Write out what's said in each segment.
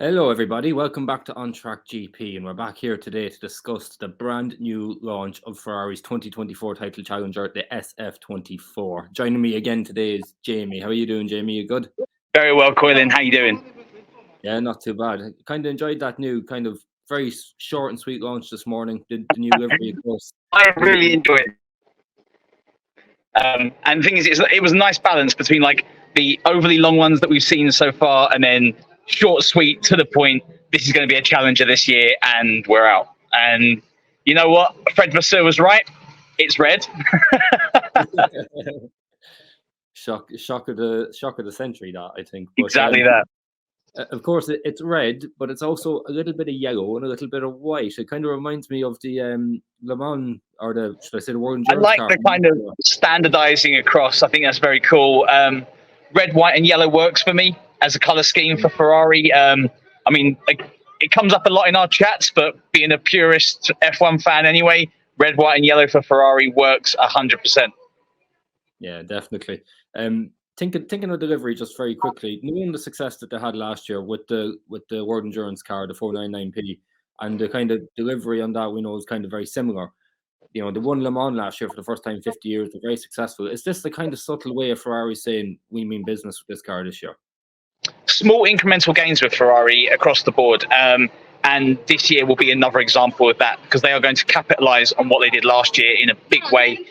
Hello, everybody. Welcome back to On Track GP, and we're back here today to discuss the brand new launch of Ferrari's 2024 title challenger, the SF-24. Joining me again today is Jamie. How are you doing, Jamie? You good? Very well, Coylin. How you doing? Yeah, not too bad. I kind of enjoyed that new kind of very short and sweet launch this morning. The new livery course. I really enjoyed it. And the thing is, it was a nice balance between like the overly long ones that we've seen so far, and then short, sweet, to the point. This is going to be a challenger this year, and we're out. And you know what? Fred Vasseur was right. It's red. Shock of the century, that I think. But, exactly that. Of course, it's red, but it's also a little bit of yellow and a little bit of white. It kind of reminds me of the Le Mans, or should I say the World Endurance I like car. the kind of standardizing across. I think that's very cool. Red, white, and yellow works for me as a color scheme for Ferrari. I mean, it comes up a lot in our chats, but being a purist F1 fan anyway, red, white, and yellow for Ferrari works 100%. Yeah, definitely. Thinking of delivery just very quickly, knowing the success that they had last year with the World Endurance car, the 499P, and the kind of delivery on that we know is kind of very similar. You know, they won Le Mans last year for the first time in 50 years. They're very successful. Is this the kind of subtle way of Ferrari saying we mean business with this car this year? Small incremental gains with Ferrari across the board. And this year will be another example of that, because they are going to capitalize on what they did last year in a big way.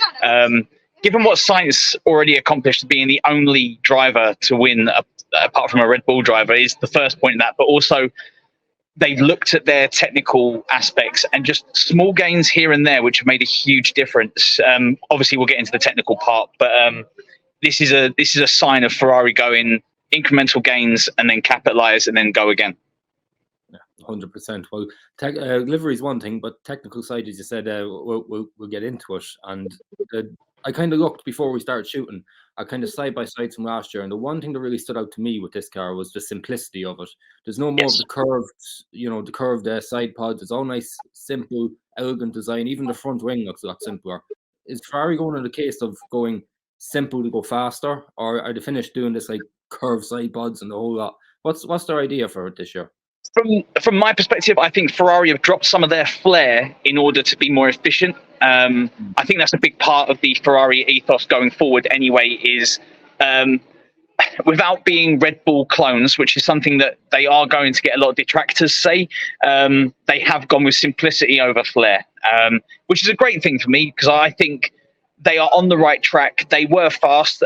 Given what Sainz already accomplished, being the only driver to win, apart from a Red Bull driver, is the first point of that. But also, they've looked at their technical aspects and just small gains here and there, which have made a huge difference. Obviously, we'll get into the technical part, but this is a sign of Ferrari going incremental gains and then capitalize and then go again. 100%. Well, livery is one thing, but technical side, as you said, we'll get into it. And I kind of looked before we started shooting. I kind of side by side from last year, and the one thing that really stood out to me with this car was the simplicity of it. There's no more of the curved side pods. It's all nice, simple, elegant design. Even the front wing looks a lot simpler. Is Ferrari going in the case of going simple to go faster, or are they finished doing this like curved side pods and the whole lot? What's their idea for it this year? From my perspective, I think Ferrari have dropped some of their flair in order to be more efficient. I think that's a big part of the Ferrari ethos going forward anyway, is without being Red Bull clones, which is something that they are going to get a lot of detractors say, they have gone with simplicity over flair, which is a great thing for me, because I think they are on the right track. They were fast.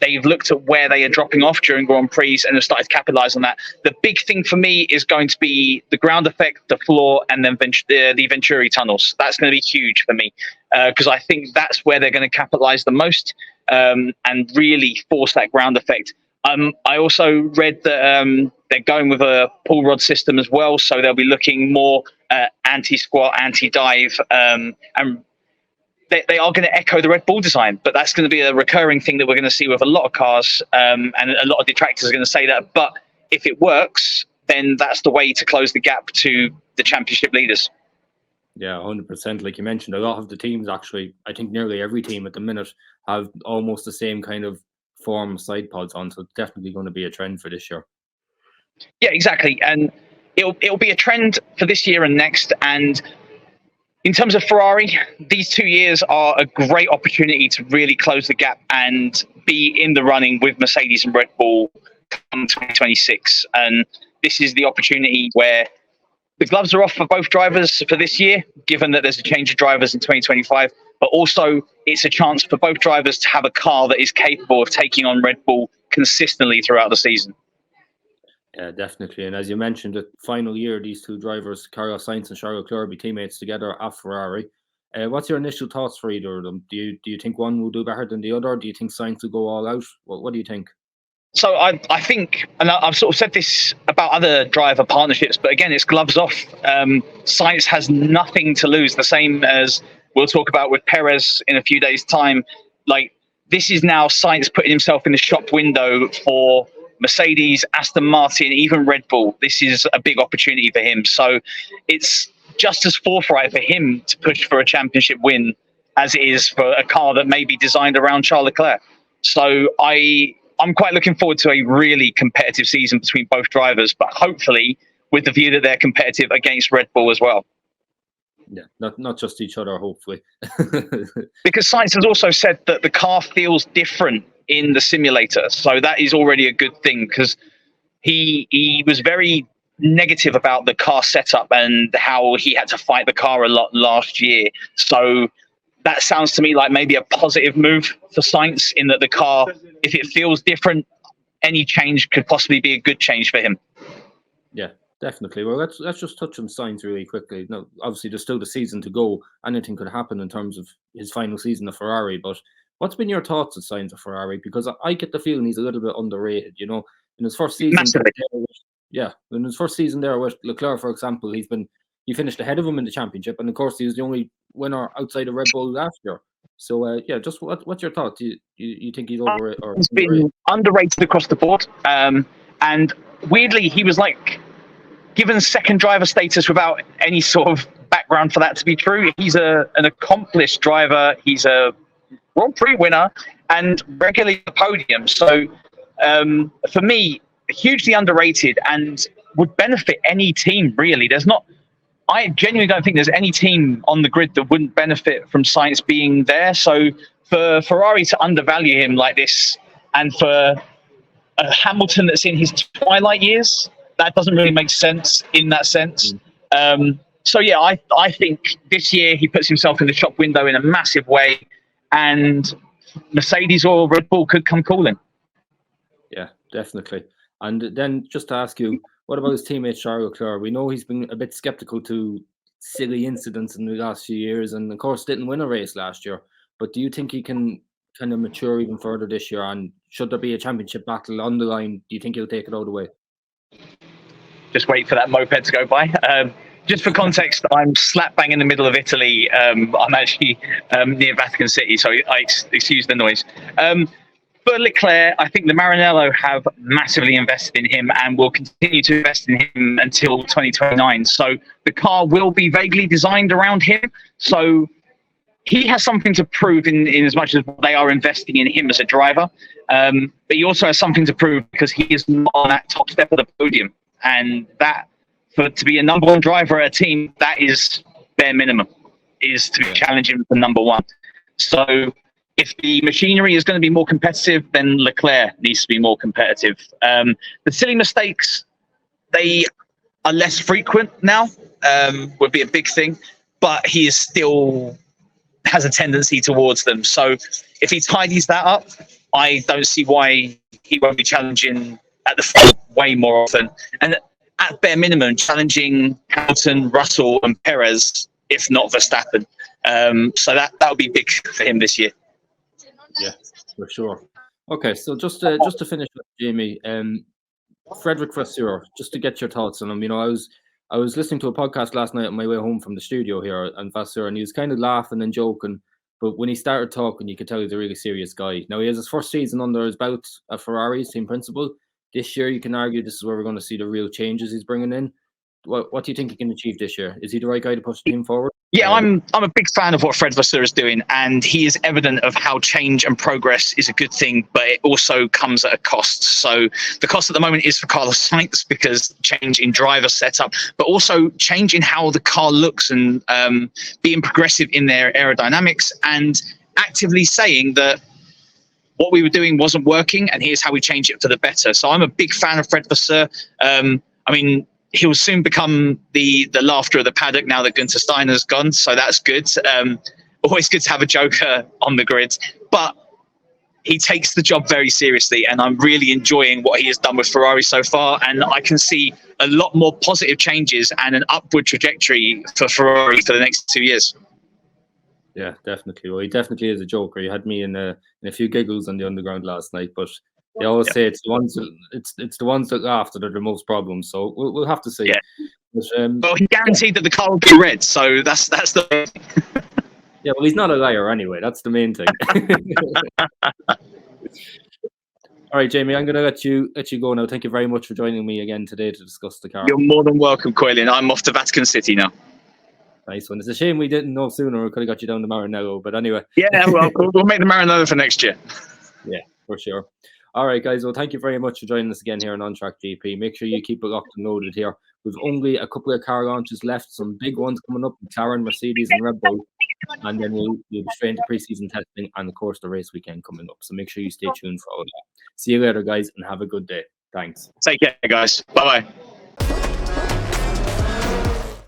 They've looked at where they are dropping off during Grand Prix and have started to capitalize on that. The big thing for me is going to be the ground effect, the floor, and then the Venturi tunnels. That's going to be huge for me, because I think that's where they're going to capitalize the most and really force that ground effect. I also read that they're going with a pull rod system as well, so they'll be looking more anti-squat, anti-dive, and they are going to echo the Red Bull design, but that's going to be a recurring thing that we're going to see with a lot of cars, and a lot of detractors are going to say that. But if it works, then that's the way to close the gap to the championship leaders. Yeah, 100%. Like you mentioned, a lot of the teams, actually, I think nearly every team at the minute have almost the same kind of form side pods on, so it's definitely going to be a trend for this year. Yeah, exactly. And it'll be a trend for this year and next. And in terms of Ferrari, these 2 years are a great opportunity to really close the gap and be in the running with Mercedes and Red Bull come 2026. And this is the opportunity where the gloves are off for both drivers for this year, given that there's a change of drivers in 2025. But also, it's a chance for both drivers to have a car that is capable of taking on Red Bull consistently throughout the season. Yeah, definitely. And as you mentioned, the final year, these two drivers, Carlos Sainz and Charles Leclerc, will be teammates together at Ferrari. What's your initial thoughts for either of them? Do you think one will do better than the other? Do you think Sainz will go all out? What do you think? So I think, and I've sort of said this about other driver partnerships, but again, it's gloves off. Sainz has nothing to lose, the same as we'll talk about with Perez in a few days' time. Like, this is now Sainz putting himself in the shop window for Mercedes, Aston Martin, even Red Bull. This is a big opportunity for him. So it's just as forthright for him to push for a championship win as it is for a car that may be designed around Charles Leclerc. So I I'm quite looking forward to a really competitive season between both drivers, but hopefully with the view that they're competitive against Red Bull as well. Yeah, not just each other, hopefully. Because Sainz has also said that the car feels different in the simulator, so that is already a good thing, because he was very negative about the car setup and how he had to fight the car a lot last year. So that sounds to me like maybe a positive move for Sainz, in that the car, if it feels different, any change could possibly be a good change for him. Yeah, definitely. Well, let's just touch on Sainz really quickly. Now, obviously, there's still the season to go. Anything could happen in terms of his final season of Ferrari. But what's been your thoughts of Sainz of Ferrari? Because I get the feeling he's a little bit underrated. You know, in his first season, in his first season there with Leclerc, for example, he finished ahead of him in the championship, and of course, he was the only winner outside of Red Bull last year. So, yeah, just what's your thought? Do you think he's overrated? He's been underrated across the board, and weirdly, he was like given second driver status without any sort of background for that to be true. He's an accomplished driver. He's a Grand Prix winner and regularly the podium. So for me, hugely underrated and would benefit any team, really. I genuinely don't think there's any team on the grid that wouldn't benefit from Sainz being there. So for Ferrari to undervalue him like this, and for a Hamilton that's in his twilight years, that doesn't really make sense in that sense. So yeah, I think this year he puts himself in the shop window in a massive way, and Mercedes or Red Bull could come calling. Yeah, definitely. And then just to ask you, what about his teammate Charles Leclerc? We know he's been a bit skeptical to silly incidents in the last few years, and of course didn't win a race last year. But do you think he can kind of mature even further this year? And should there be a championship battle on the line, do you think he'll take it all the way? Just wait for that moped to go by. Just for context, I'm slap bang in the middle of Italy. I'm actually near Vatican City, so I excuse the noise. For Leclerc, I think the Maranello have massively invested in him and will continue to invest in him until 2029. So the car will be vaguely designed around him. So he has something to prove in as much as they are investing in him as a driver. But he also has something to prove because he is not on that top step of the podium. And that, to be a number one driver at a team, that is bare minimum, is to be challenging for number one. So if the machinery is going to be more competitive, then Leclerc needs to be more competitive. The silly mistakes, they are less frequent now, would be a big thing, but he is still has a tendency towards them. So if he tidies that up, I don't see why he won't be challenging at the front way more often. And at bare minimum, challenging Hamilton, Russell and Perez, if not Verstappen. So that would be big for him this year. Yeah, for sure. Okay, so just to finish with Jamie, Frederick Vasseur, just to get your thoughts on him. You know, I was listening to a podcast last night on my way home from the studio here, and Vasseur, and he was kind of laughing and joking, but when he started talking, you could tell he's a really serious guy. Now, he has his first season under his belt at Ferrari, team principal. This year, you can argue this is where we're going to see the real changes he's bringing in. What do you think he can achieve this year? Is he the right guy to push the team forward? Yeah, I'm a big fan of what Fred Vasseur is doing, and he is evident of how change and progress is a good thing, but it also comes at a cost. So the cost at the moment is for Carlos Sainz, because change in driver setup, but also change in how the car looks, and being progressive in their aerodynamics, and actively saying that what we were doing wasn't working, and here's how we change it for the better. So I'm a big fan of Fred Vasseur. I mean, he'll soon become the laughter of the paddock now that Günther Steiner's gone, so that's good. Always good to have a joker on the grid, but he takes the job very seriously, and I'm really enjoying what he has done with Ferrari so far, and I can see a lot more positive changes and an upward trajectory for Ferrari for the next 2 years. Yeah, definitely. Well, he definitely is a joker. He had me in a few giggles on the underground last night, but they always say it's the ones that laugh that are the most problems. So we'll have to see. Yeah. But, well, he guaranteed that the car will be red, so that's the. Yeah, well, he's not a liar anyway. That's the main thing. All right, Jamie, I'm going to let you go now. Thank you very much for joining me again today to discuss the car. You're more than welcome, Coylin. I'm off to Vatican City now. Nice one. It's a shame we didn't know sooner. We could have got you down to Maranello, but anyway. Yeah, well, we'll make the Maranello for next year. Yeah, for sure. All right, guys. Well, thank you very much for joining us again here on On Track GP. Make sure you keep it locked and loaded here. We've only a couple of car launches left, some big ones coming up, McLaren, Mercedes, and Red Bull. And then we'll be straight into preseason testing and, of course, the race weekend coming up. So make sure you stay tuned for all that. See you later, guys, and have a good day. Thanks. Take care, guys. Bye-bye.